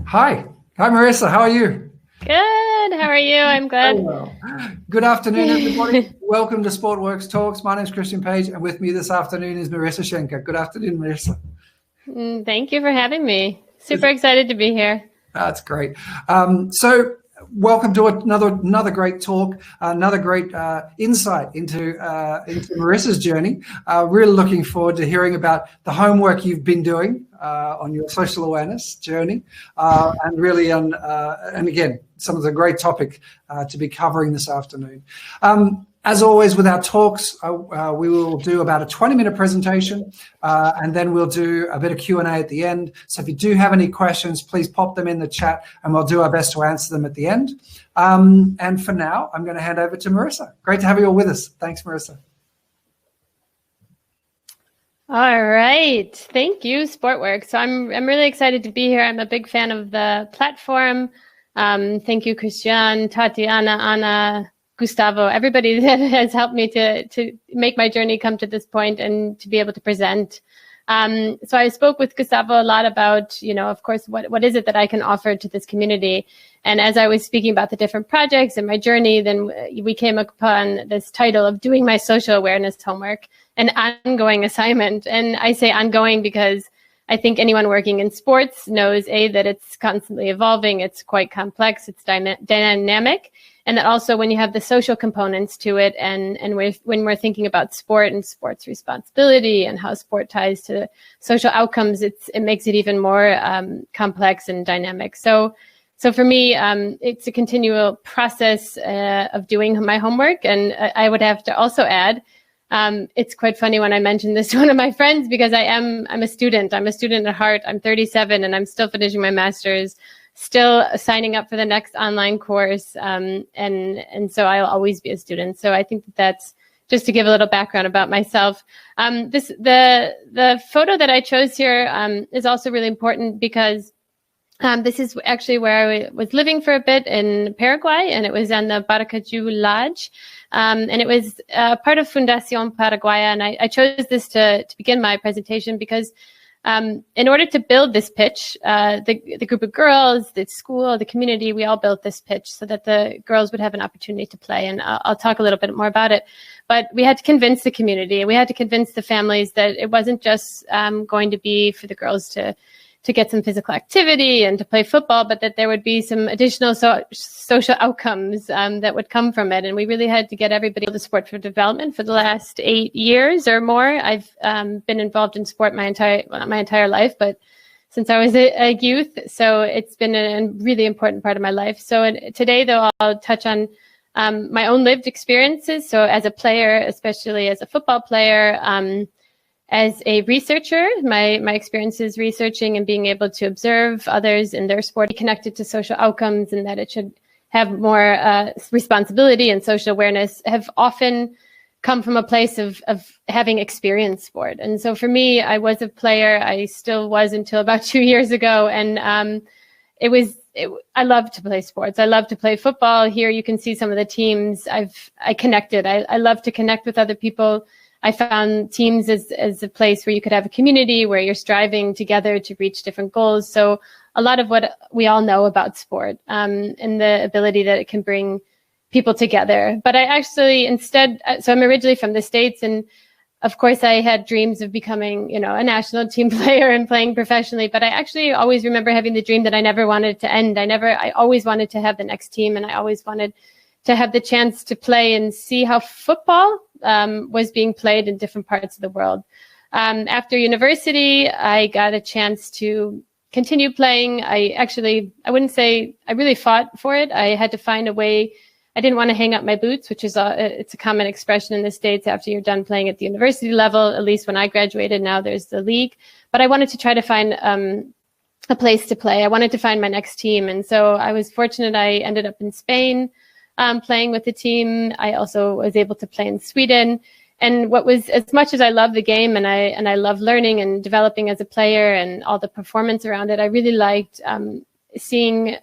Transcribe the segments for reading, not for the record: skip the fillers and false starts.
Hi. Hi, Marisa. How are you? Good. How are you? I'm good. Very well. Good afternoon, everybody. Welcome to SportWorks TALKS. My name is Christian Page, and with me this afternoon is Marisa Schlenker. Good afternoon, Marisa. Thank you for having me. Super excited to be here. That's great. So welcome to another great talk, another great insight into Marissa's journey. Really looking forward to hearing about the homework you've been doing on your social awareness journey, and really and again, some of the great topic to be covering this afternoon. As always with our talks, we will do about a 20-minute presentation, and then we'll do a bit of Q&A at the end. So if you do have any questions, please pop them in the chat, and we'll do our best to answer them at the end. And for now, I'm going to hand over to Marisa. Great to have you all with us. Thanks, Marisa. All right. Thank you, SportWorks. So I'm really excited to be here. I'm a big fan of the platform. Thank you, Christian, Tatiana, Anna, Gustavo, everybody that has helped me to make my journey come to this point and to be able to present. So I spoke with Gustavo a lot about, of course, what is it that I can offer to this community? And as I was speaking about the different projects and my journey, then we came upon this title of doing my social awareness homework, an ongoing assignment. And I say ongoing because I think anyone working in sports knows, that it's constantly evolving, it's quite complex, it's dynamic, and that also when you have the social components to it, and when we're thinking about sport and sports responsibility and how sport ties to social outcomes, it makes it even more complex and dynamic. So for me, it's a continual process of doing my homework, and I would have to also add, it's quite funny when I mentioned this to one of my friends because I'm a student. I'm a student at heart. I'm 37 and I'm still finishing my master's, still signing up for the next online course. And so I'll always be a student. So I think that's just to give a little background about myself. The photo that I chose here is also really important because this is actually where I was living for a bit in Paraguay, and it was on the Paracaju Lodge. And it was part of Fundación Paraguaya. And I chose this to begin my presentation because in order to build this pitch, the group of girls, the school, the community, we all built this pitch so that the girls would have an opportunity to play. And I'll talk a little bit more about it. But we had to convince the community, and we had to convince the families that it wasn't just going to be for the girls to get some physical activity and to play football, but that there would be some additional social outcomes that would come from it. And we really had to get everybody to sport for development for the last 8 years or more. I've been involved in sport my entire life, but since I was a youth, so it's been a really important part of my life. So today, though, I'll touch on my own lived experiences. So as a player, especially as a football player, as a researcher, my experiences researching and being able to observe others in their sport connected to social outcomes and that it should have more responsibility and social awareness have often come from a place of having experienced sport. And so for me, I was a player. I still was until about 2 years ago. And I love to play sports. I love to play football. Here you can see some of the teams I connected. I love to connect with other people. I found teams as a place where you could have a community where you're striving together to reach different goals. So a lot of what we all know about sport and the ability that it can bring people together. But I actually so I'm originally from the States, and of course I had dreams of becoming, a national team player and playing professionally. But I actually always remember having the dream that I never wanted to end. I always wanted to have the next team, and I always wanted to have the chance to play and see how football was being played in different parts of the world. After university, I got a chance to continue playing. I wouldn't say I really fought for it. I had to find a way. I didn't want to hang up my boots, which is it's a common expression in the States after you're done playing at the university level. At least when I graduated, now there's the league. But I wanted to try to find a place to play. I wanted to find my next team. And so I was fortunate. I ended up in Spain playing with the team. I also was able to play in Sweden. And what was, as much as I love the game and I love learning and developing as a player and all the performance around it, I really liked seeing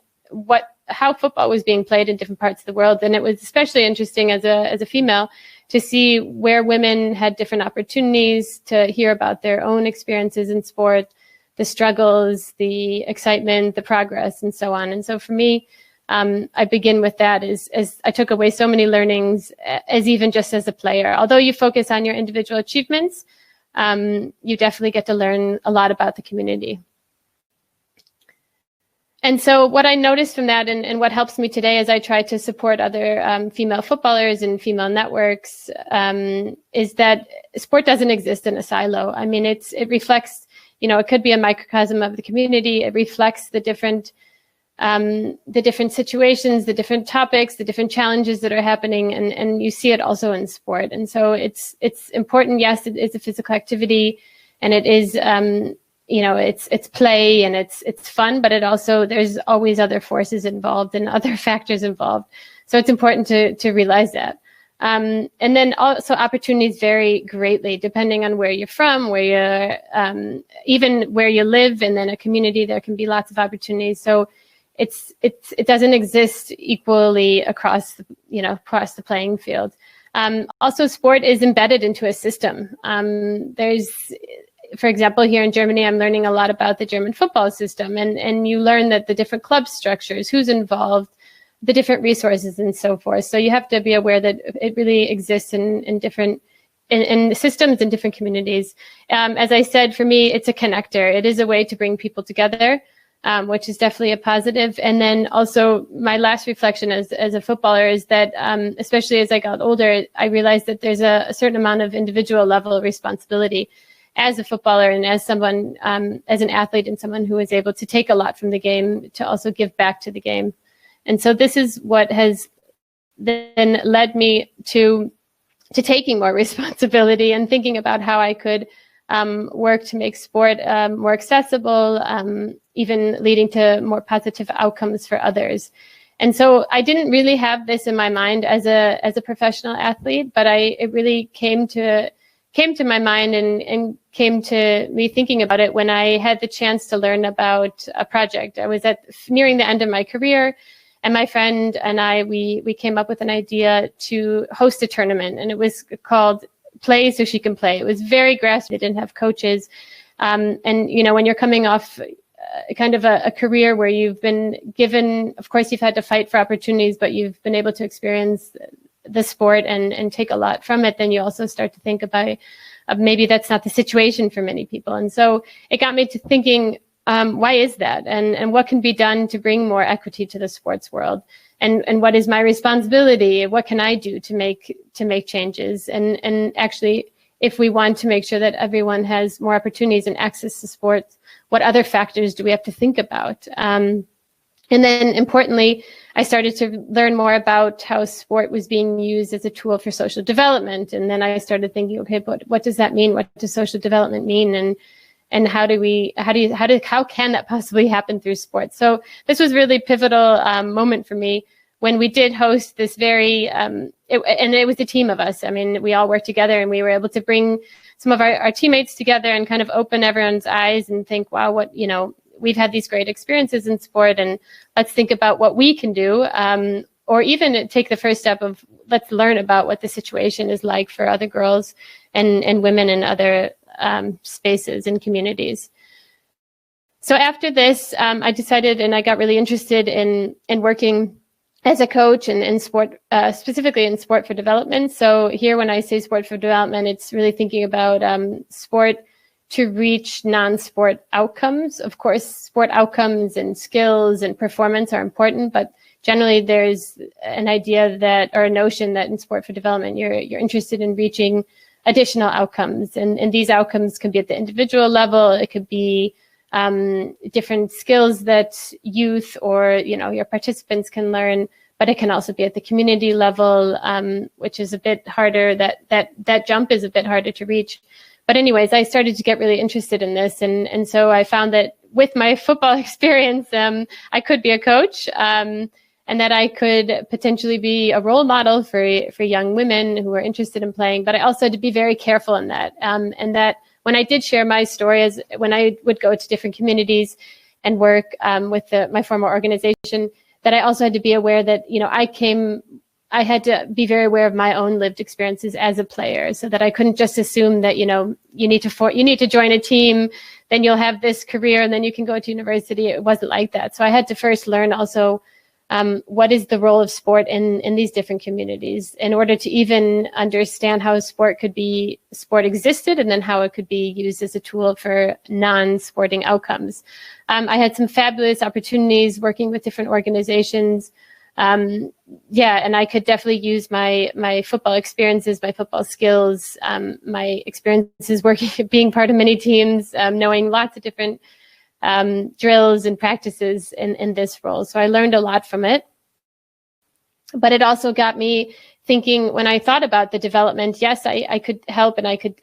how football was being played in different parts of the world. And it was especially interesting as a female to see where women had different opportunities to hear about their own experiences in sport, the struggles, the excitement, the progress, and so on. And so for me, I begin with that as I took away so many learnings as even just as a player. Although you focus on your individual achievements, you definitely get to learn a lot about the community. And so what I noticed from that and what helps me today as I try to support other female footballers and female networks is that sport doesn't exist in a silo. I mean, it reflects, it could be a microcosm of the community. It reflects the different situations, the different topics, the different challenges that are happening, and you see it also in sport. And so it's important. Yes, it is a physical activity, and it is it's play and it's fun, but there's always other forces involved and other factors involved. So it's important to realize that. And then also opportunities vary greatly depending on where you're from, where you're even where you live, and then a community, there can be lots of opportunities. So it doesn't exist equally across the playing field. Also, sport is embedded into a system. For example, here in Germany, I'm learning a lot about the German football system, and you learn that the different club structures, who's involved, the different resources, and so forth. So you have to be aware that it really exists in different in systems in different communities. As I said, for me, it's a connector. It is a way to bring people together. Which is definitely a positive. And then also my last reflection as a footballer is that, especially as I got older, I realized that there's a certain amount of individual level of responsibility as a footballer and as someone, as an athlete and someone who is able to take a lot from the game to also give back to the game. And so this is what has then led me to taking more responsibility and thinking about how I could work to make sport more accessible, even leading to more positive outcomes for others. And so I didn't really have this in my mind as a professional athlete, but it really came to my mind and came to me thinking about it when I had the chance to learn about a project. I was nearing the end of my career, and my friend and I, we came up with an idea to host a tournament, and it was called Play So She Can Play. It was very grassroots. They didn't have coaches. And, when you're coming off kind of a career where you've been given, of course, you've had to fight for opportunities, but you've been able to experience the sport and take a lot from it, then you also start to think about maybe that's not the situation for many people. And so it got me to thinking, why is that? And what can be done to bring more equity to the sports world? And what is my responsibility? What can I do to make changes? And actually, if we want to make sure that everyone has more opportunities and access to sports, what other factors do we have to think about? And then importantly, I started to learn more about how sport was being used as a tool for social development. And then I started thinking, okay, but what does that mean? What does social development mean? And how can that possibly happen through sports? So this was really a pivotal moment for me when we did host this very, and it was a team of us. I mean, we all worked together, and we were able to bring some of our teammates together and kind of open everyone's eyes and think, wow, we've had these great experiences in sport, and let's think about what we can do, or even take the first step of let's learn about what the situation is like for other girls and women in other spaces and communities. So after this, I decided, and I got really interested in working as a coach and in sport, specifically in sport for development. So here, when I say sport for development, it's really thinking about sport to reach non-sport outcomes. Of course, sport outcomes and skills and performance are important, but generally there's an idea that, or a notion that in sport for development, you're interested in reaching additional outcomes. And these outcomes can be at the individual level. It could be different skills that youth or, your participants can learn, but it can also be at the community level, which is a bit harder, that jump is a bit harder to reach. But anyways, I started to get really interested in this. And so I found that with my football experience, I could be a coach, and that I could potentially be a role model for young women who are interested in playing. But I also had to be very careful in that. And that when I did share my story, when I would go to different communities and work with my former organization, that I also had to be aware that, I came I had to be very aware of my own lived experiences as a player, so that I couldn't just assume that, you need to join a team, then you'll have this career, and then you can go to university. It wasn't like that. So I had to first learn also what is the role of sport in these different communities in order to even understand how sport existed, and then how it could be used as a tool for non-sporting outcomes. I had some fabulous opportunities working with different organizations. And I could definitely use my football experiences, my football skills, my experiences being part of many teams, knowing lots of different drills and practices in this role. So I learned a lot from it. But it also got me thinking, when I thought about the development, yes, I could help, and I could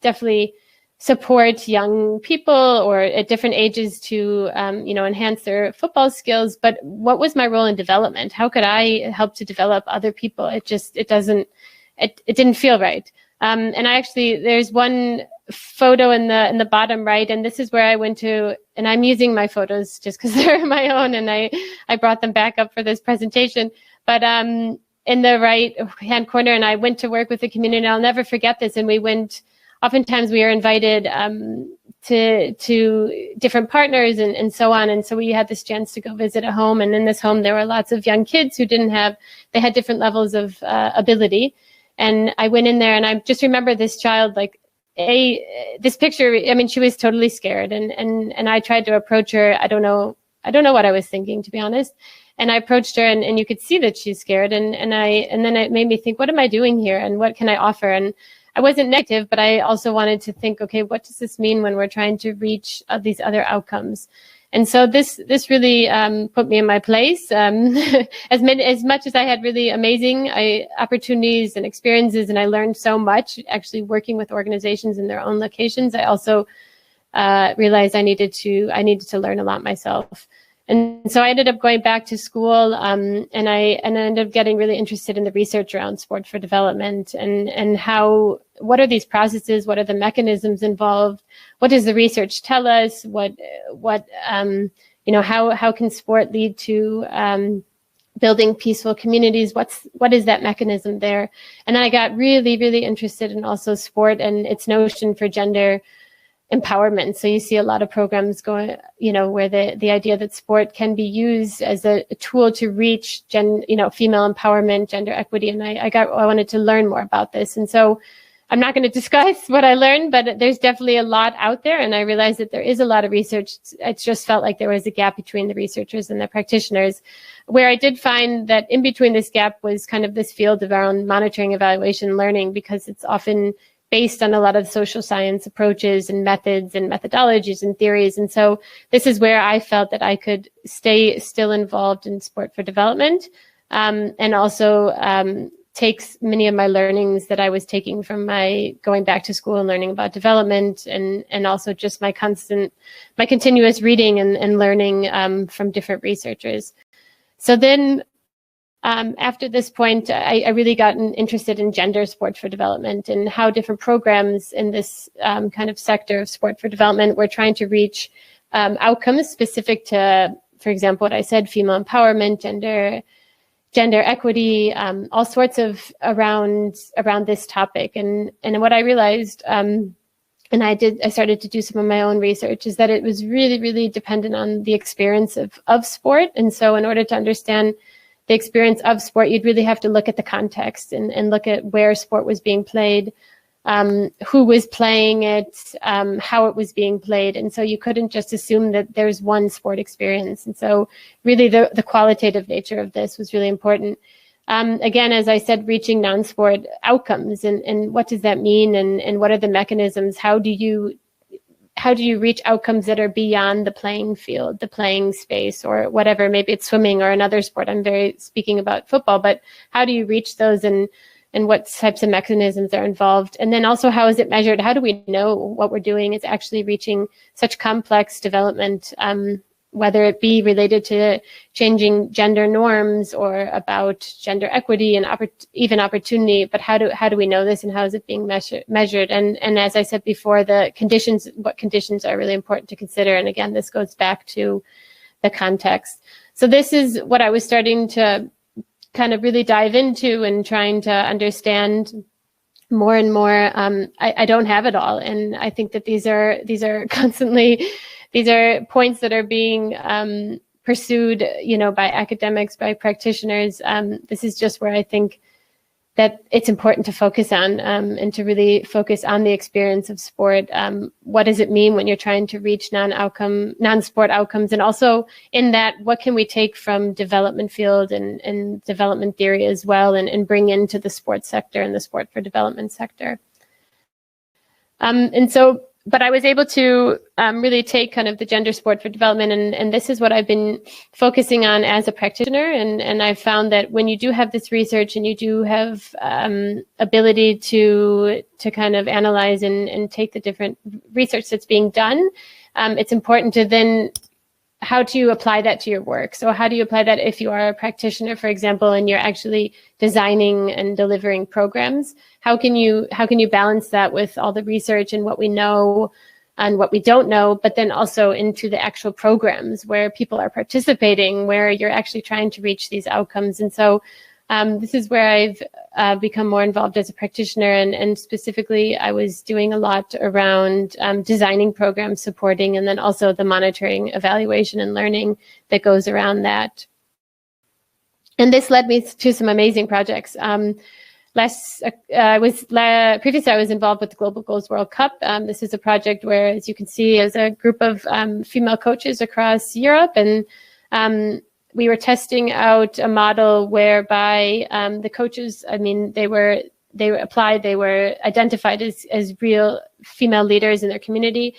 definitely support young people or at different ages to, enhance their football skills. But what was my role in development? How could I help to develop other people? It didn't feel right. There's one photo in the bottom right, and this is where I went to, and I'm using my photos just because they're my own, and I brought them back up for this presentation. But in the right hand corner, and I went to work with the community, and I'll never forget this. And oftentimes we are invited to different partners and so on. And so we had this chance to go visit a home. And in this home, there were lots of young kids who they had different levels of ability. And I went in there, and I just remember this child, this picture, she was totally scared. And I tried to approach her. I don't know what I was thinking, to be honest. And I approached her, and you could see that she's scared. And then it made me think, what am I doing here? And what can I offer? And I wasn't negative, but I also wanted to think, okay, what does this mean when we're trying to reach these other outcomes? And so this really put me in my place. As much as I had really amazing opportunities and experiences, and I learned so much actually working with organizations in their own locations, I also realized I needed to learn a lot myself. And so I ended up going back to school, and I ended up getting really interested in the research around sport for development, and what are these processes? What are the mechanisms involved? What does the research tell us? How can sport lead to building peaceful communities? What is that mechanism there? And then I got really, really interested in also sport and its notion for gender empowerment. So you see a lot of programs going, where the idea that sport can be used as a tool to reach female empowerment, gender equity. And I wanted to learn more about this. And so I'm not going to discuss what I learned, but there's definitely a lot out there. And I realized that there is a lot of research. It just felt like there was a gap between the researchers and the practitioners, where I did find that in between this gap was kind of this field around monitoring, evaluation, learning, because it's often based on a lot of social science approaches and methods and methodologies and theories. And so this is where I felt that I could stay still involved in sport for development, and also takes many of my learnings that I was taking from my going back to school and learning about development, and also just my continuous reading and learning from different researchers. So then after this point, I really got interested in gender sport for development, and how different programs in this kind of sector of sport for development were trying to reach outcomes specific to, for example, what I said, female empowerment, gender equity, all sorts of around this topic. And what I realized, and I started to do some of my own research, is that it was really, really dependent on the experience of sport. And so in order to understand the experience of sport, you'd really have to look at the context and look at where sport was being played, who was playing it, how it was being played. And so you couldn't just assume that there's one sport experience. And so really the qualitative nature of this was really important. Again, as I said, reaching non-sport outcomes, and what does that mean, and what are the mechanisms? How do you reach outcomes that are beyond the playing field, the playing space, or whatever? Maybe it's swimming or another sport. I'm speaking about football, but how do you reach those, and what types of mechanisms are involved? And then also, how is it measured? How do we know what we're doing is actually reaching such complex development, whether it be related to changing gender norms or about gender equity and even opportunity? But how do we know this, and how is it being measured? And as I said before, what conditions are really important to consider. And again, this goes back to the context. So this is what I was starting to kind of really dive into and trying to understand more and more. I don't have it all, and I think that these are constantly, these are points that are being pursued, by academics, by practitioners. This is just where I think that it's important to focus on, and to really focus on the experience of sport. What does it mean when you're trying to reach non-sport outcomes? And also in that, what can we take from development field and development theory as well, and bring into the sports sector and the sport for development sector? But I was able to really take kind of the gender sport for development, and this is what I've been focusing on as a practitioner. And I found that when you do have this research and you do have ability to kind of analyze and take the different research that's being done, it's important to then, how do you apply that to your work? So how do you apply that if you are a practitioner, for example, and you're actually designing and delivering programs? How can you balance that with all the research and what we know and what we don't know, but then also into the actual programs where people are participating, where you're actually trying to reach these outcomes? And so this is where I've become more involved as a practitioner, and specifically I was doing a lot around designing programs, supporting, and then also the monitoring, evaluation, and learning that goes around that. And this led me to some amazing projects. Previously I was involved with the Global Goals World Cup. This is a project where, as you can see, is a group of female coaches across Europe, and we were testing out a model whereby the coaches, they were identified as real female leaders in their community.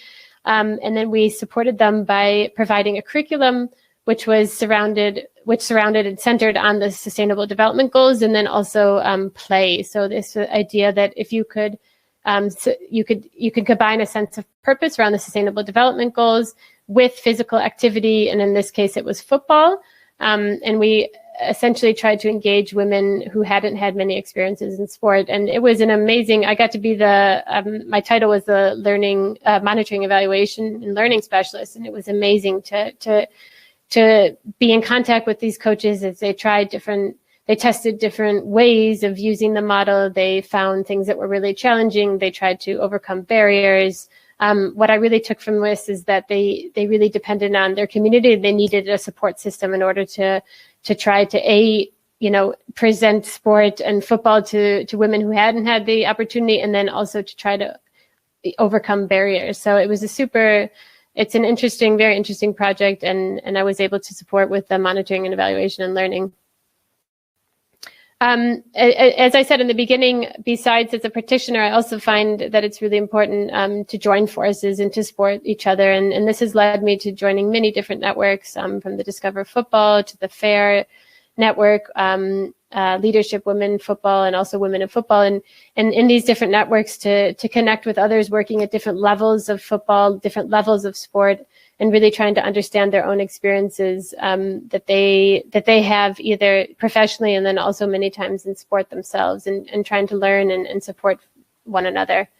And then we supported them by providing a curriculum which surrounded and centered on the Sustainable Development Goals, and then also play. So this idea that if you could combine a sense of purpose around the Sustainable Development Goals with physical activity, and in this case it was football. And we essentially tried to engage women who hadn't had many experiences in sport. And it was an amazing, I got to be my title was the learning, monitoring, evaluation, and learning specialist. And it was amazing to be in contact with these coaches as they tested different ways of using the model. They found things that were really challenging. They tried to overcome barriers. What I really took from this is that they really depended on their community. They needed a support system in order to try to present sport and football to women who hadn't had the opportunity, and then also to try to overcome barriers. So it was it's an interesting, very interesting project, and I was able to support with the monitoring and evaluation and learning. As I said in the beginning, besides as a practitioner, I also find that it's really important to join forces and to support each other. And this has led me to joining many different networks, from the Discover Football to the FAIR network, Leadership Women Football, and also Women in Football. And in these different networks to connect with others working at different levels of football, different levels of sport, and really trying to understand their own experiences that they have either professionally and then also many times in sport themselves, and trying to learn and support one another.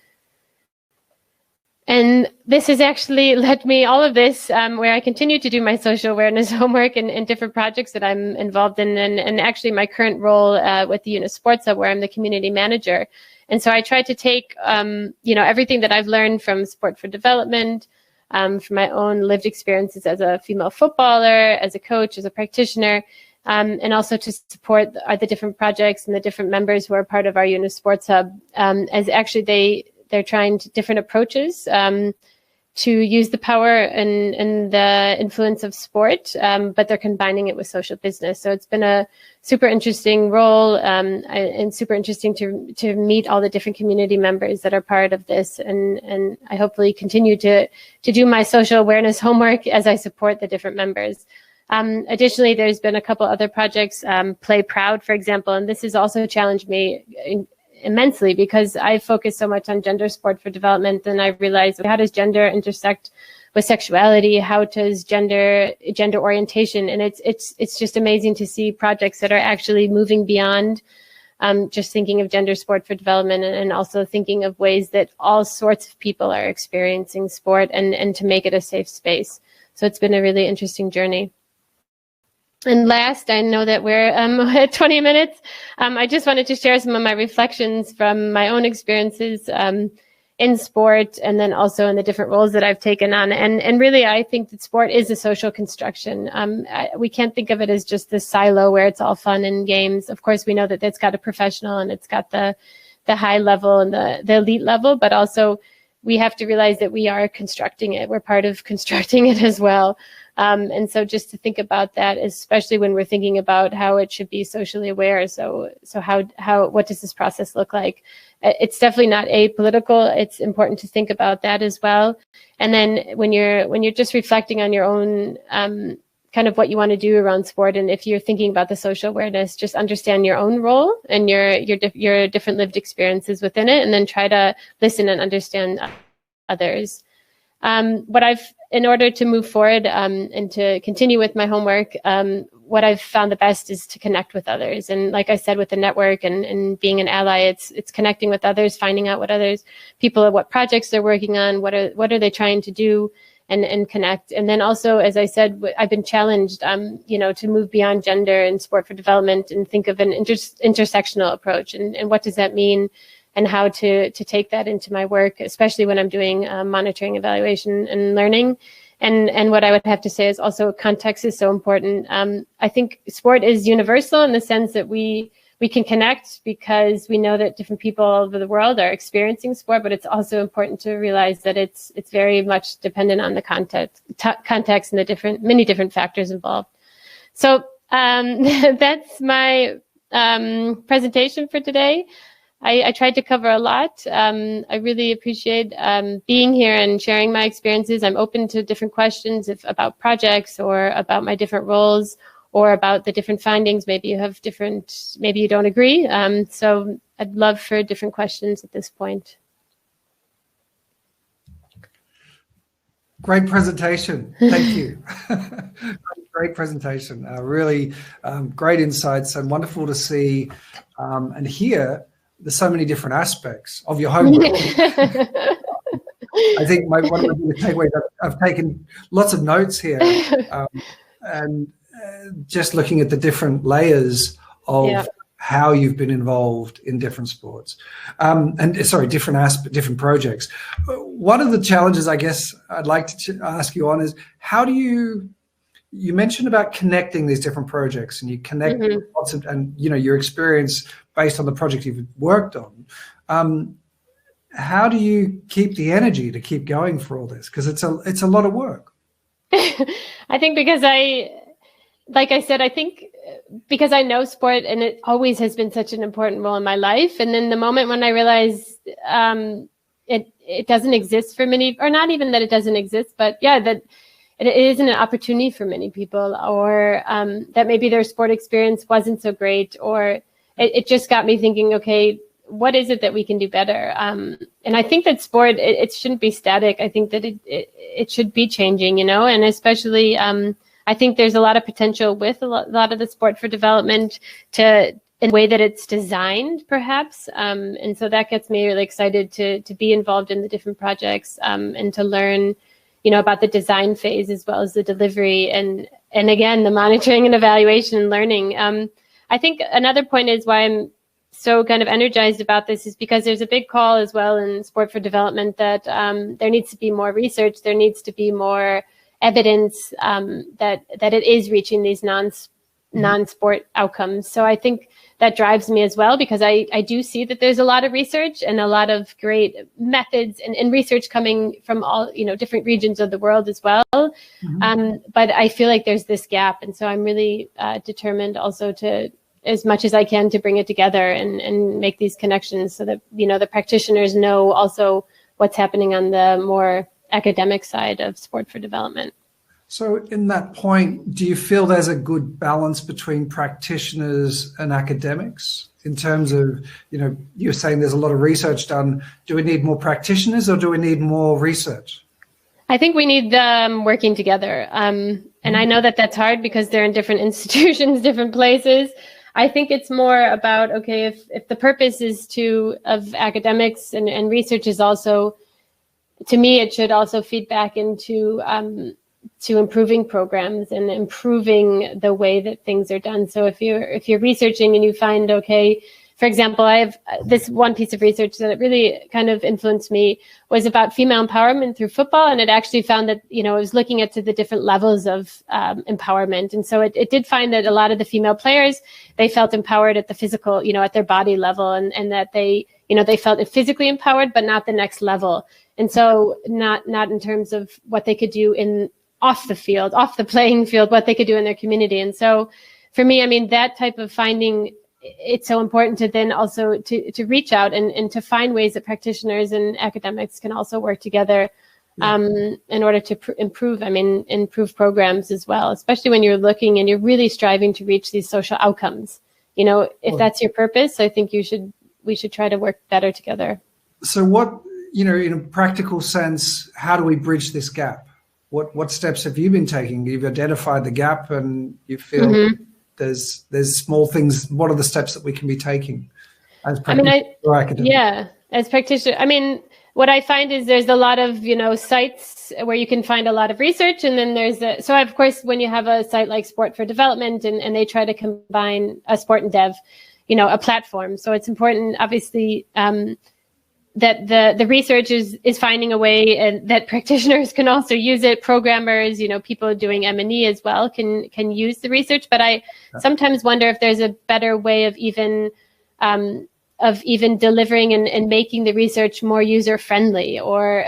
And this has actually led me, all of this, where I continue to do my social awareness homework and different projects that I'm involved in, and actually my current role with the UNIS Sports Hub, where I'm the community manager. And so I try to take everything that I've learned from Sport for Development, from my own lived experiences as a female footballer, as a coach, as a practitioner, and also to support the different projects and the different members who are part of our UNIS Sports Hub, as actually they're trying different approaches to use the power and the influence of sport, but they're combining it with social business. So it's been a super interesting role, and super interesting to meet all the different community members that are part of this. And I hopefully continue to do my social awareness homework as I support the different members. Additionally, there's been a couple other projects, Play Proud, for example, and this has also challenged me immensely, because I focus so much on gender sport for development, and I realized, how does gender intersect with sexuality? How does gender orientation? And it's just amazing to see projects that are actually moving beyond just thinking of gender sport for development, and also thinking of ways that all sorts of people are experiencing sport, and to make it a safe space. So it's been a really interesting journey. And last, I know that we're at 20 minutes. I just wanted to share some of my reflections from my own experiences in sport, and then also in the different roles that I've taken on. And really, I think that sport is a social construction. We can't think of it as just this silo where it's all fun and games. Of course, we know that it's got a professional and it's got the high level and the elite level, but also we have to realize that we are constructing it. We're part of constructing it as well. And so just to think about that, especially when we're thinking about how it should be socially aware. So what does this process look like? It's definitely not apolitical. It's important to think about that as well. And then when you're just reflecting on your own kind of what you want to do around sport, and if you're thinking about the social awareness, just understand your own role and your different lived experiences within it, and then try to listen and understand others. In order to move forward and to continue with my homework, what I've found the best is to connect with others. And like I said, with the network and being an ally, it's connecting with others, finding out what projects they're working on, what are they trying to do, and connect. And then also, as I said, I've been challenged, to move beyond gender and sport for development and think of an intersectional approach. And what does that mean? And how to take that into my work, especially when I'm doing monitoring, evaluation, and learning. And what I would have to say is also context is so important. I think sport is universal in the sense that we can connect because we know that different people all over the world are experiencing sport, but it's also important to realize that it's very much dependent on the context and the many different factors involved. So that's my presentation for today. I tried to cover a lot. I really appreciate being here and sharing my experiences. I'm open to different questions about projects or about my different roles or about the different findings. Maybe you don't agree. So I'd love for different questions at this point. Great presentation. Thank you. Great presentation. Really great insights, and wonderful to see and hear there's so many different aspects of your homework. I think one of the takeaways, I've taken lots of notes here, and just looking at the different layers of how you've been involved in different sports, different projects. One of the challenges I guess I'd like to ask you on is how do you mentioned about connecting these different projects, and you connect lots of, and your experience based on the project you've worked on. How do you keep the energy to keep going for all this? Because it's a lot of work. I think because because I know sport and it always has been such an important role in my life. And then the moment when I realized it doesn't exist for many, or not even that it doesn't exist, but that it isn't an opportunity for many people, or that maybe their sport experience wasn't so great, or it just got me thinking, okay, what is it that we can do better? And I think that sport, it shouldn't be static. I think that it should be changing, and especially I think there's a lot of potential with a lot of the sport for development in the way that it's designed, perhaps. And so that gets me really excited to be involved in the different projects and to learn, about the design phase as well as the delivery and again, the monitoring and evaluation and learning. I think another point is why I'm so kind of energized about this is because there's a big call as well in sport for development that there needs to be more research, there needs to be more evidence that it is reaching these non-sport outcomes. So I think that drives me as well, because I do see that there's a lot of research and a lot of great methods and research coming from all, different regions of the world as well. But I feel like there's this gap. And so I'm really determined also to, as much as I can, to bring it together and make these connections so that, the practitioners know also what's happening on the more academic side of sport for development. So in that point, do you feel there's a good balance between practitioners and academics in terms of, you're saying there's a lot of research done. Do we need more practitioners or do we need more research? I think we need them working together. And I know that that's hard because they're in different institutions, different places. I think it's more about, okay, if the purpose is of academics and research is also, to me, it should also feed back into improving programs and improving the way that things are done. So if you're researching and you find, okay, for example, I have this one piece of research that really kind of influenced me was about female empowerment through football. And it actually found that, it was looking at the different levels of empowerment. And so it did find that a lot of the female players, they felt empowered at the physical, at their body level, and that they felt physically empowered, but not the next level. And so not in terms of what they could do off the playing field, what they could do in their community. And so for me, I mean, that type of finding, it's so important to then also to reach out and to find ways that practitioners and academics can also work together in order to improve programs as well, especially when you're looking and you're really striving to reach these social outcomes. If that's your purpose, I think we should try to work better together. So what, in a practical sense, how do we bridge this gap? What steps have you been taking? You've identified the gap and you feel there's small things. What are the steps that we can be taking as practitioners or academics? Yeah, as practitioners. I mean, what I find is there's a lot of, sites where you can find a lot of research. And then so of course, when you have a site like Sport for Development and they try to combine a sport and dev, a platform. So it's important, obviously, that the research is finding a way, and that practitioners can also use it. Programmers, people doing M&E as well can use the research. But I sometimes wonder if there's a better way of even delivering and making the research more user friendly, or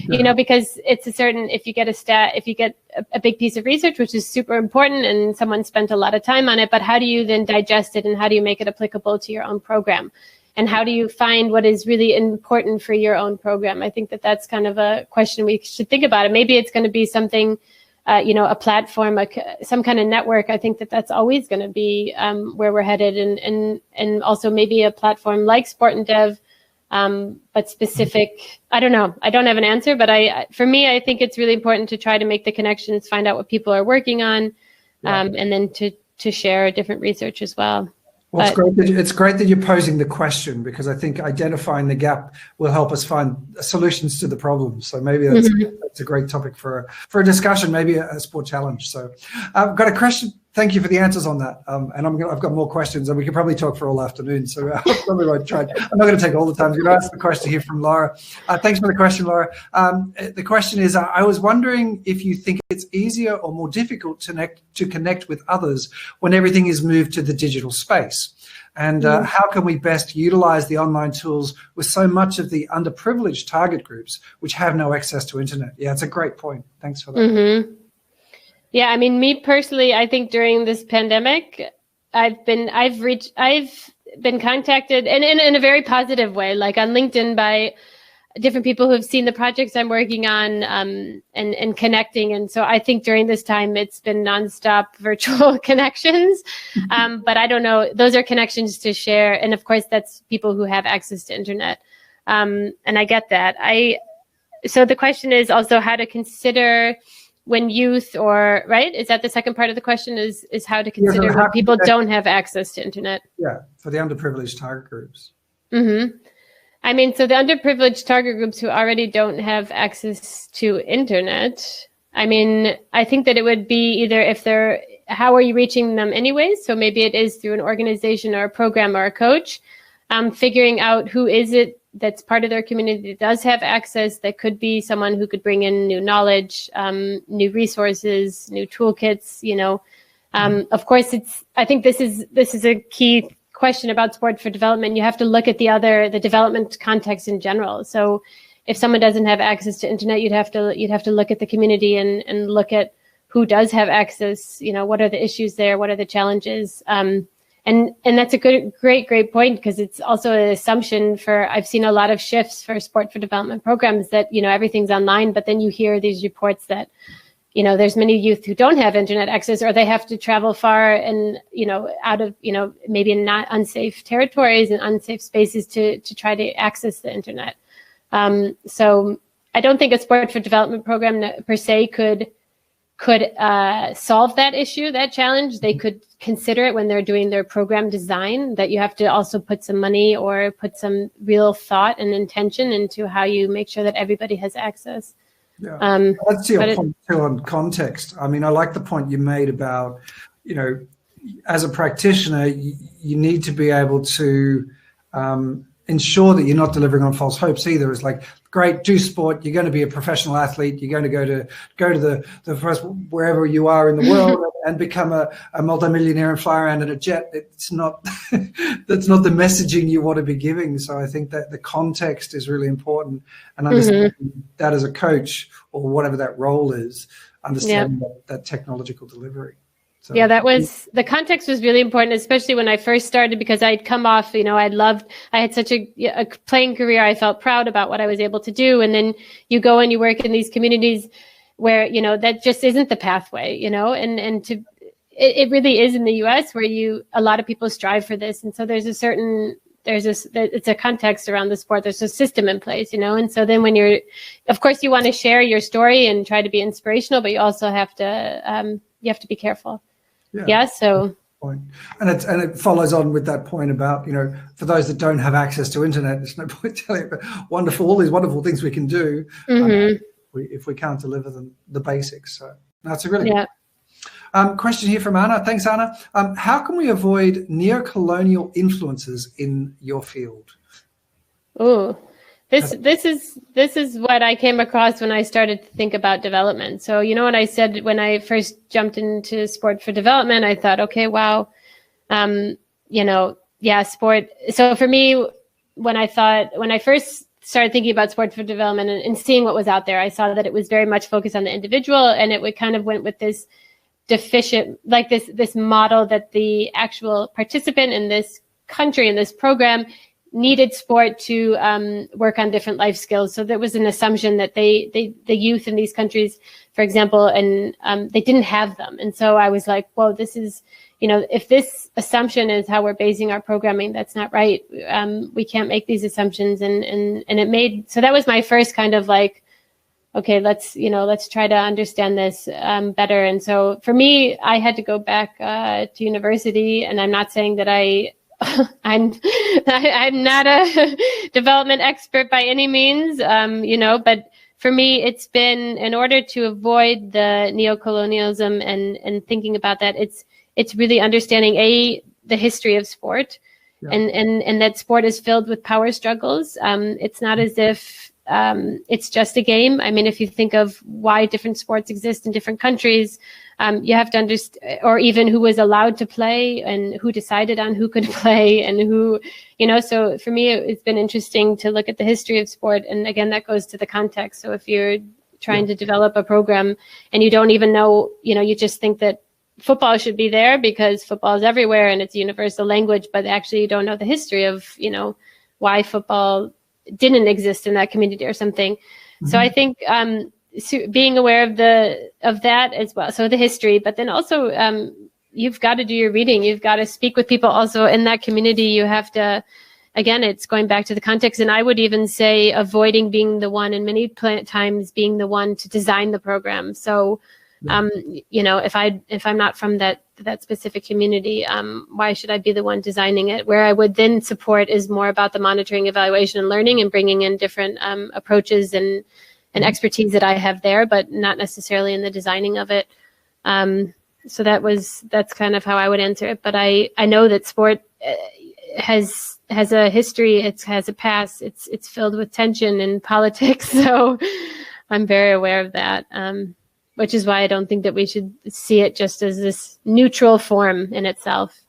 because it's if you get a big piece of research, which is super important, and someone spent a lot of time on it, but how do you then digest it and how do you make it applicable to your own program? And how do you find what is really important for your own program? I think that's kind of a question we should think about. And maybe it's going to be something, a platform, some kind of network. I think that's always going to be where we're headed. And also maybe a platform like Sport and Dev, but specific. I don't know. I don't have an answer, but for me, I think it's really important to try to make the connections, find out what people are working on, and then to share different research as well. Well, it's great that you're posing the question, because I think identifying the gap will help us find solutions to the problem. So maybe that's a great topic for a discussion, maybe a sport challenge. So I've got a question. Thank you for the answers on that. And I've got more questions, and we could probably talk for all afternoon. So probably won't try. I'm not going to take all the time. I'm going to ask the question here from Laura. Thanks for the question, Laura. The question is, I was wondering if you think it's easier or more difficult to connect with others when everything is moved to the digital space. And how can we best utilize the online tools with so much of the underprivileged target groups which have no access to internet? Yeah, it's a great point. Thanks for that. Mm-hmm. Yeah, I mean, me personally, I think during this pandemic, I've been contacted and in a very positive way, like on LinkedIn, by different people who have seen the projects I'm working on, and connecting. And so I think during this time, it's been nonstop virtual connections. But I don't know, those are connections to share. And of course, that's people who have access to internet. And I get that. So the question is also how to consider when youth, or right? Is that the second part of the question? Is how to consider when people don't have access to internet? Yeah, for the underprivileged target groups. Mm-hmm. I mean, so the underprivileged target groups who already don't have access to internet, I mean, I think that it would be either how are you reaching them anyways? So maybe it is through an organization or a program or a coach, figuring out who is it that's part of their community that does have access. That could be someone who could bring in new knowledge, new resources, new toolkits, Of course, I think this is a key question about sport for development. You have to look at the development context in general. So if someone doesn't have access to internet, you'd have to look at the community and look at who does have access, what are the issues there? What are the challenges? And that's a great point, because it's also an assumption I've seen a lot of shifts for sport for development programs that, everything's online, but then you hear these reports that, there's many youth who don't have internet access, or they have to travel far and, out of, maybe in not unsafe territories and unsafe spaces to try to access the internet. So I don't think a sport for development program per se could solve that issue, that challenge. They could consider it when they're doing their program design, that you have to also put some money or put some real thought and intention into how you make sure that everybody has access. Yeah. That's your point too on context. I mean, I like the point you made about, you know, as a practitioner, you need to be able to ensure that you're not delivering on false hopes either. It's like, great, do sport. You're going to be a professional athlete. You're going to go to the first wherever you are in the world and become a multimillionaire and fly around in a jet. It's not that's not the messaging you want to be giving. So I think that the context is really important, and understanding that as a coach or whatever that role is, understanding that technological delivery. So, yeah, the context was really important, especially when I first started, because I'd come off, you know, I had such a playing career. I felt proud about what I was able to do. And then you go and you work in these communities where, you know, that just isn't the pathway, you know, and it really is in the US where a lot of people strive for this. And so it's a context around the sport. There's a system in place, you know, and so then when of course you want to share your story and try to be inspirational, but you also have to be careful. Yeah. So. And it follows on with that point about, you know, for those that don't have access to internet, there's no point telling you about all these wonderful things we can do if we can't deliver the basics. So that's a really good question here from Anna. Thanks, Anna. How can we avoid neocolonial influences in your field? Oh, this is what I came across when I started to think about development. So, you know what I said when I first jumped into sport for development, I thought, okay, wow, you know, sport. So for me, when I first started thinking about sport for development and seeing what was out there, I saw that it was very much focused on the individual, and it kind of went with this deficient, like this model that the actual participant in this country, in this program, needed sport to work on different life skills. So there was an assumption that the youth in these countries, for example, and they didn't have them. And so I was like, whoa, this is, you know, if this assumption is how we're basing our programming, that's not right. We can't make these assumptions. And it made, so that was my first kind of like, okay, let's try to understand this better. And so for me, I had to go back to university, and I'm not saying that I'm not a development expert by any means, you know, but for me, it's been, in order to avoid the neocolonialism and thinking about that, it's really understanding the history of sport, and that sport is filled with power struggles. It's not as if it's just a game. I mean, if you think of why different sports exist in different countries, you have to understand, or even who was allowed to play and who decided on who could play and who, you know, so for me, it's been interesting to look at the history of sport. And again, that goes to the context. So if you're trying to develop a program and you don't even know, you know, you just think that football should be there because football is everywhere and it's a universal language, but actually you don't know the history of, you know, why football didn't exist in that community or something. So I think, being aware of that as well, so the history, but then also you've got to do your reading, you've got to speak with people also in that community. You have to, again, it's going back to the context, and I would even say avoiding being the one, and many times being the one to design the program. So you know, if I'm not from that specific community, why should I be the one designing it? Where I would then support is more about the monitoring, evaluation, and learning, and bringing in different approaches and expertise that I have there, but not necessarily in the designing of it. So that's kind of how I would answer it. But I know that sport has a history, it has a past, it's filled with tension and politics. So I'm very aware of that, which is why I don't think that we should see it just as this neutral form in itself.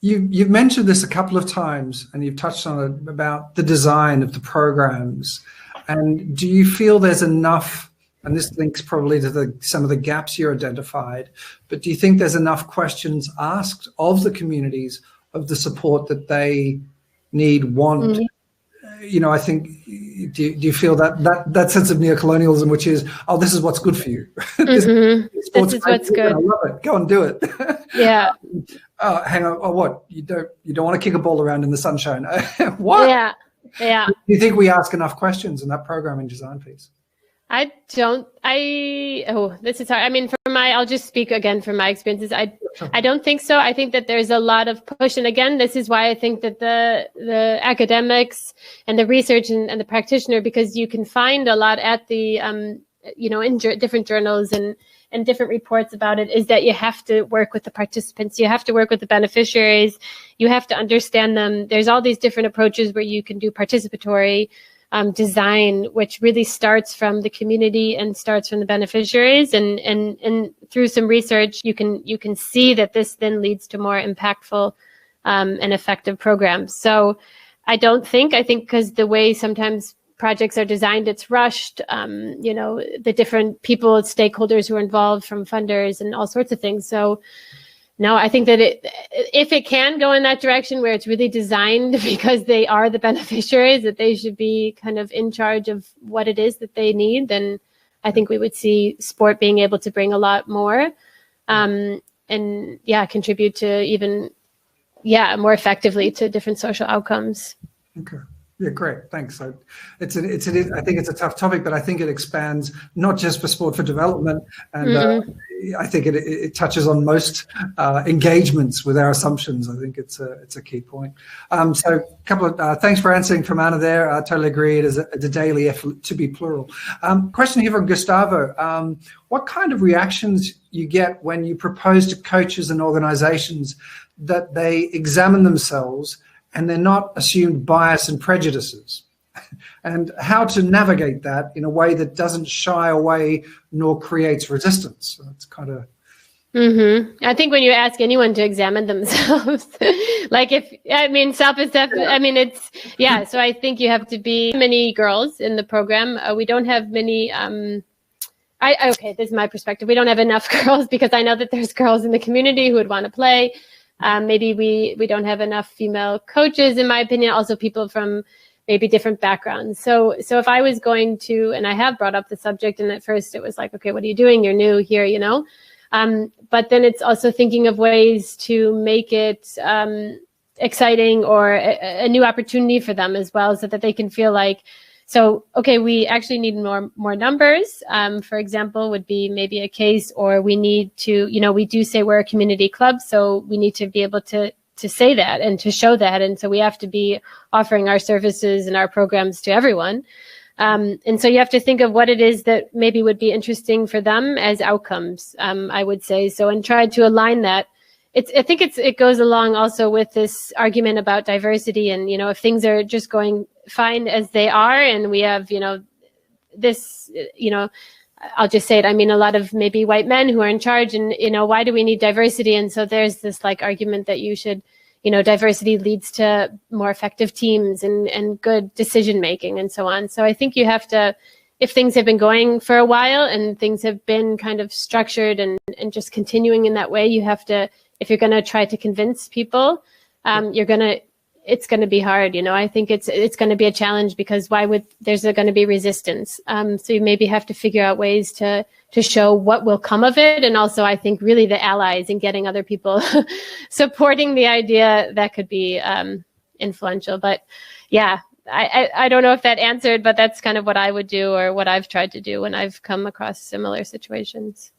You've mentioned this a couple of times, and you've touched on it about the design of the programs. And do you feel there's enough, and this links probably to some of the gaps you identified, but do you think there's enough questions asked of the communities of the support that they need, want? You know, I think, do you feel that sense of neocolonialism, which is, oh, this is what's good for you. This is what's good. I love it. Go and do it. Yeah. Hang on. Oh, what? You don't want to kick a ball around in the sunshine? What? Yeah. Yeah. Do you think we ask enough questions in that programming design piece? This is hard. I mean, I'll just speak again from my experiences. I don't think so. I think that there's a lot of push. And again, this is why I think that the academics and the research and the practitioner, because you can find a lot at the in different journals and different reports about it, is that you have to work with the participants, you have to work with the beneficiaries, you have to understand them. There's all these different approaches where you can do participatory design, which really starts from the community and starts from the beneficiaries. And through some research, you can see that this then leads to more impactful and effective programs. So I think because the way sometimes projects are designed, it's rushed, the different people, stakeholders who are involved, from funders and all sorts of things. So no, I think that if it can go in that direction where it's really designed because they are the beneficiaries, that they should be kind of in charge of what it is that they need, then I think we would see sport being able to bring a lot more and contribute to even more effectively to different social outcomes. Okay. Yeah, great. Thanks. I think it's a tough topic, but I think it expands not just for sport for development, and I think it touches on most engagements with our assumptions. I think it's a key point. So a couple of thanks for answering from Anna there. I totally agree. It is a daily effort to be plural. Question here from Gustavo. What kind of reactions you get when you propose to coaches and organizations that they examine themselves and they're not assumed bias and prejudices, and how to navigate that in a way that doesn't shy away nor creates resistance? So it's kind of... I think when you ask anyone to examine themselves, self-assessment, so I think you have to be many girls in the program. We don't have many, this is my perspective. We don't have enough girls because I know that there's girls in the community who would want to play. Maybe we don't have enough female coaches, in my opinion, also people from maybe different backgrounds. So if I was going to, and I have brought up the subject, and at first it was like, okay, what are you doing? You're new here, but then it's also thinking of ways to make it exciting or a new opportunity for them as well, so that they can feel like, we actually need more numbers, for example, would be maybe a case, or we need to, we do say we're a community club, so we need to be able to say that and to show that. And so we have to be offering our services and our programs to everyone. And so you have to think of what it is that maybe would be interesting for them as outcomes, I would say. So, and try to align that. I think it goes along also with this argument about diversity, and, if things are just going fine as they are, and we have, this, I'll just say it. I mean, a lot of maybe white men who are in charge, and, why do we need diversity? And so there's this argument that you should, diversity leads to more effective teams and good decision making and so on. So I think you have to, if things have been going for a while and things have been kind of structured and just continuing in that way, you have to, if you're going to try to convince people, it's going to be hard. I think it's going to be a challenge, because there's going to be resistance. So you maybe have to figure out ways to show what will come of it. And also, I think really the allies and getting other people supporting the idea, that could be influential. But yeah, I don't know if that answered, but that's kind of what I would do, or what I've tried to do when I've come across similar situations.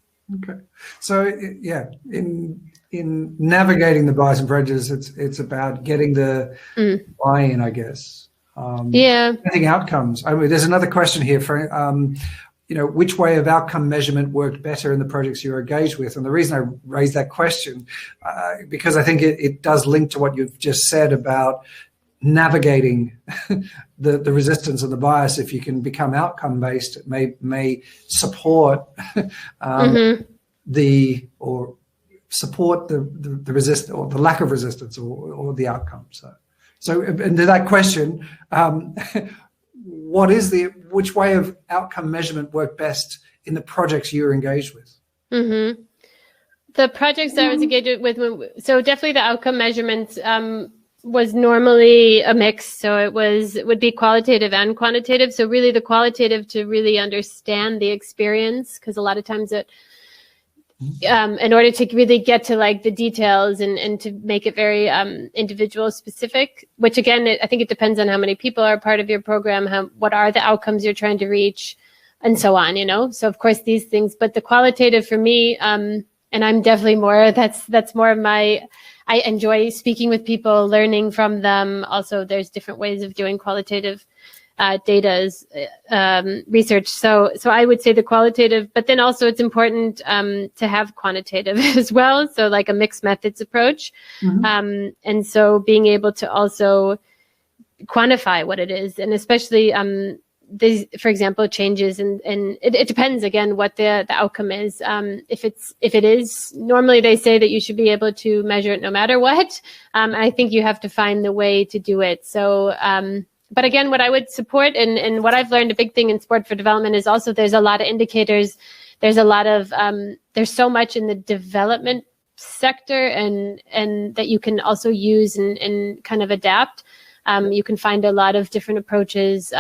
Okay. So yeah, in navigating the bias and prejudice, it's about getting the buy-in, I guess. Getting outcomes. I mean, there's another question here for, which way of outcome measurement worked better in the projects you're engaged with? And the reason I raised that question, because I think it does link to what you've just said about navigating the resistance and the bias. If you can become outcome based, it may support support the resist, or the lack of resistance, or the outcome. So and to that question, which way of outcome measurement worked best in the projects you're engaged with? The projects I was engaged with, so definitely the outcome measurements was normally a mix. So it would be qualitative and quantitative. So really the qualitative to really understand the experience, because a lot of times in order to really get to the details and to make it very individual specific, which again, I think it depends on how many people are part of your program, what are the outcomes you're trying to reach, and so on, So of course these things, but the qualitative for me, and I'm definitely more, that's more of I enjoy speaking with people, learning from them. Also, there's different ways of doing qualitative data is research. So I would say the qualitative, but then also it's important to have quantitative as well. So like a mixed methods approach. And so being able to also quantify what it is, and especially for example, changes and it depends again what the outcome is. If it is, normally they say that you should be able to measure it no matter what. I think you have to find the way to do it. So, but again, what I would support and what I've learned, a big thing in sport for development is also there's a lot of indicators. There's a lot of there's so much in the development sector and that you can also use and kind of adapt. You can find a lot of different approaches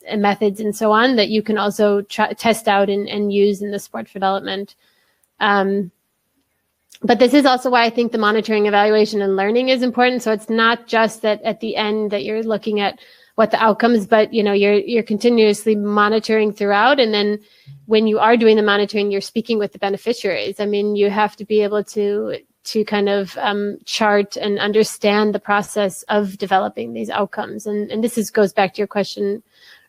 and methods and so on that you can also test out and use in the sport for development. But this is also why I think the monitoring, evaluation, and learning is important. So it's not just that at the end that you're looking at what the outcomes, but you're continuously monitoring throughout. And then when you are doing the monitoring, you're speaking with the beneficiaries. I mean, you have to be able to kind of chart and understand the process of developing these outcomes. And this goes back to your question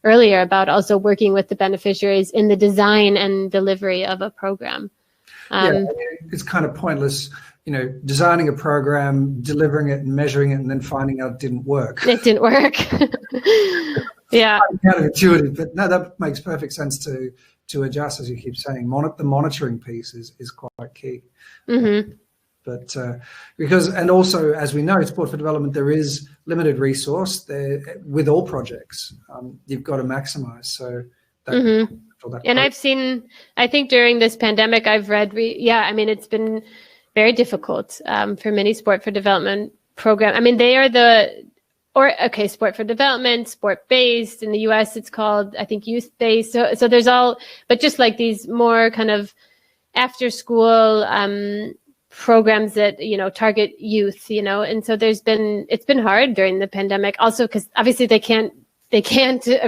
earlier about also working with the beneficiaries in the design and delivery of a program. It's kind of pointless, designing a program, delivering it and measuring it and then finding out it didn't work. It didn't work. Yeah. Counterintuitive, but no, that makes perfect sense to adjust, as you keep saying. The monitoring piece is quite key. Mm-hmm. But because, and also, as we know, sport for development, there is limited resource there with all projects. You've got to maximize. So that, and I've seen, I think during this pandemic, I've read, it's been very difficult for many sport for development programs. I mean, they are sport for development, sport-based. In the US, it's called, I think, youth-based. So there's but just like these more kind of after-school programs that target youth, and so it's been hard during the pandemic also because obviously they can't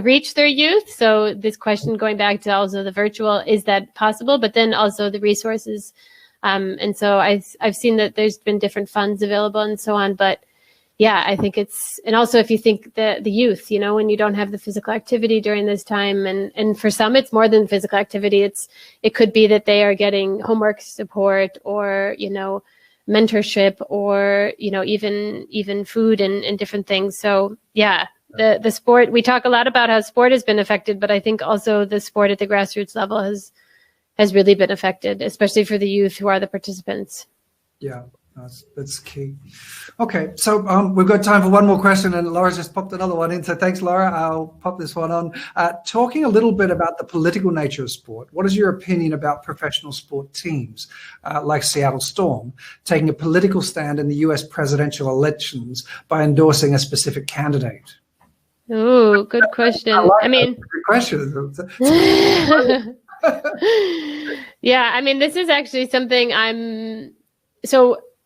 reach their youth. So this question going back to also the virtual, is that possible? But then also the resources, and so I've seen that there's been different funds available and so on. But yeah, I think and also if you think the youth, when you don't have the physical activity during this time, and for some it's more than physical activity, it could be that they are getting homework support or, mentorship or, even food and different things. So yeah, the sport, we talk a lot about how sport has been affected, but I think also the sport at the grassroots level has really been affected, especially for the youth who are the participants. Yeah. That's key. Okay, so we've got time for one more question, and Laura's just popped another one in. So thanks, Laura. I'll pop this one on. Talking a little bit about the political nature of sport, what is your opinion about professional sport teams like Seattle Storm taking a political stand in the US presidential elections by endorsing a specific candidate? Oh, good question. Good question. Yeah, this is actually something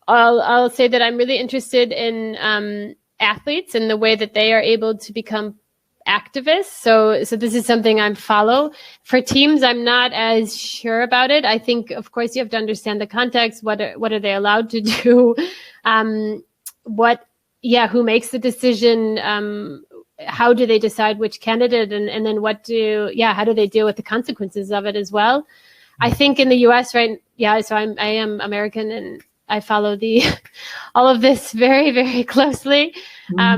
I'll say that I'm really interested in athletes and the way that they are able to become activists. So this is something I follow. For teams, I'm not as sure about it. I think, of course, you have to understand the context. What are they allowed to do? Who makes the decision? How do they decide which candidate? And then how do they deal with the consequences of it as well? I think in the US, right? Yeah. So I am American and I follow all of this very, very closely. I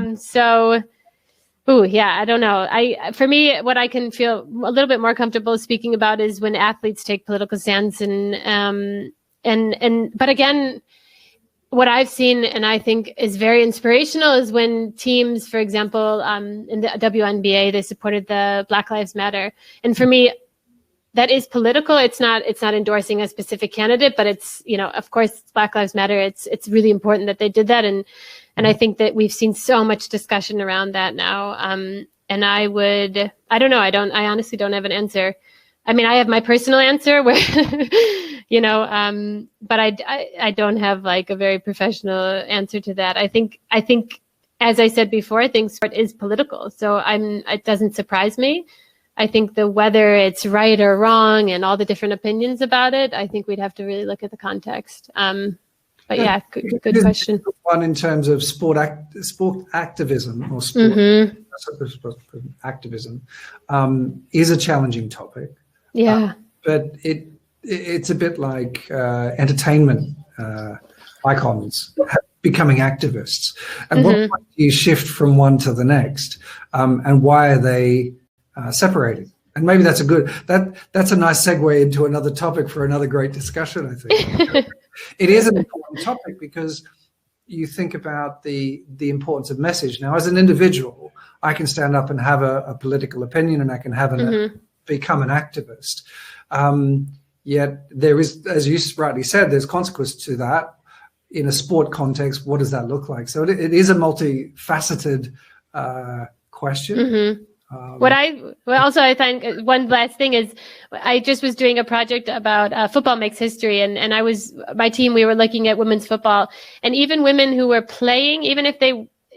don't know. For me, what I can feel a little bit more comfortable speaking about is when athletes take political stands but again, what I've seen and I think is very inspirational is when teams, for example, in the WNBA, they supported the Black Lives Matter. And for me, that is political. It's not endorsing a specific candidate, but it's, of course, it's Black Lives Matter. It's really important that they did that. And I think that we've seen so much discussion around that now. And I don't know. I honestly don't have an answer. I have my personal answer where, but I don't have like a very professional answer to that. I think, as I said before, I think sport is political. So it doesn't surprise me. I think whether it's right or wrong and all the different opinions about it, I think we'd have to really look at the context. But yeah, good question. One in terms of sport activism or sport activism is a challenging topic. Yeah. But it's a bit like entertainment icons becoming activists. And what point do you shift from one to the next? And why are they separated? And maybe that's a nice segue into another topic for another great discussion, I think. It is an important topic because you think about the importance of message. Now, as an individual, I can stand up and have a political opinion, and I can have become an activist. Yet there is, as you rightly said, there's consequence to that. In a sport context, what does that look like? So it is a multifaceted question. I think one last thing is, I just was doing a project about football makes history, and my team, we were looking at women's football, and even women who were playing, even if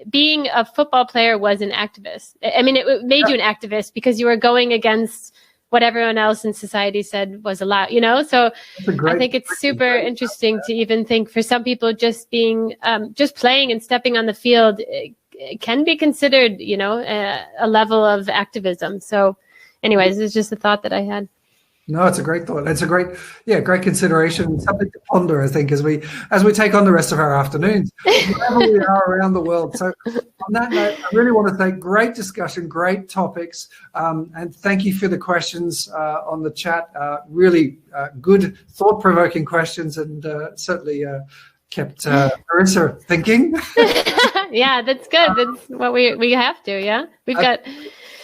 being a football player was an activist. I mean, it made you an activist because you were going against what everyone else in society said was allowed, So I think it's super interesting to even think, for some people, just being, just playing and stepping on the field, it can be considered, a level of activism. So anyways, it's just a thought that I had. No, it's a great thought. It's a great consideration, something to ponder, I think, as we take on the rest of our afternoons, wherever we are around the world. So on that note, I really want to thank, great discussion, great topics, and thank you for the questions on the chat. Really good, thought-provoking questions, and certainly kept Marisa thinking. Yeah, that's good. That's what we have to, yeah?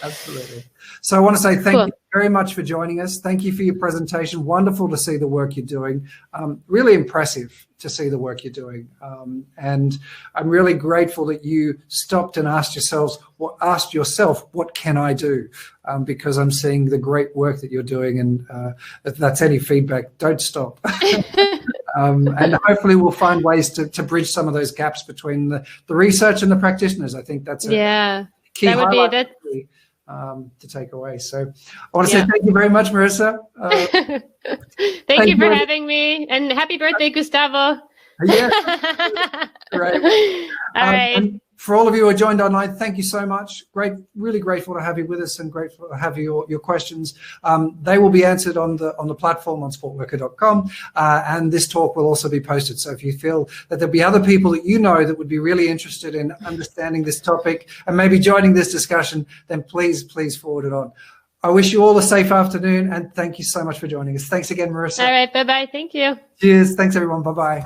Absolutely. So I want to say thank you very much for joining us. Thank you for your presentation. Wonderful to see the work you're doing. Really impressive to see the work you're doing. And I'm really grateful that you stopped and asked yourself, what can I do? Because I'm seeing the great work that you're doing. And if that's any feedback, don't stop. And hopefully we'll find ways to bridge some of those gaps between the research and the practitioners. I think that's a key highlight to take away. So I want to say thank you very much, Marisa. Thank you for having me, and happy birthday, Gustavo. Yeah, great. All right. And for all of you who are joined online, thank you so much. Really grateful to have you with us, and grateful to have your questions. They will be answered on the platform on sportworker.com, and this talk will also be posted. So if you feel that there'll be other people that that would be really interested in understanding this topic and maybe joining this discussion, then please forward it on. I wish you all a safe afternoon, and thank you so much for joining us. Thanks again, Marisa. All right, bye-bye. Thank you. Cheers. Thanks, everyone. Bye-bye.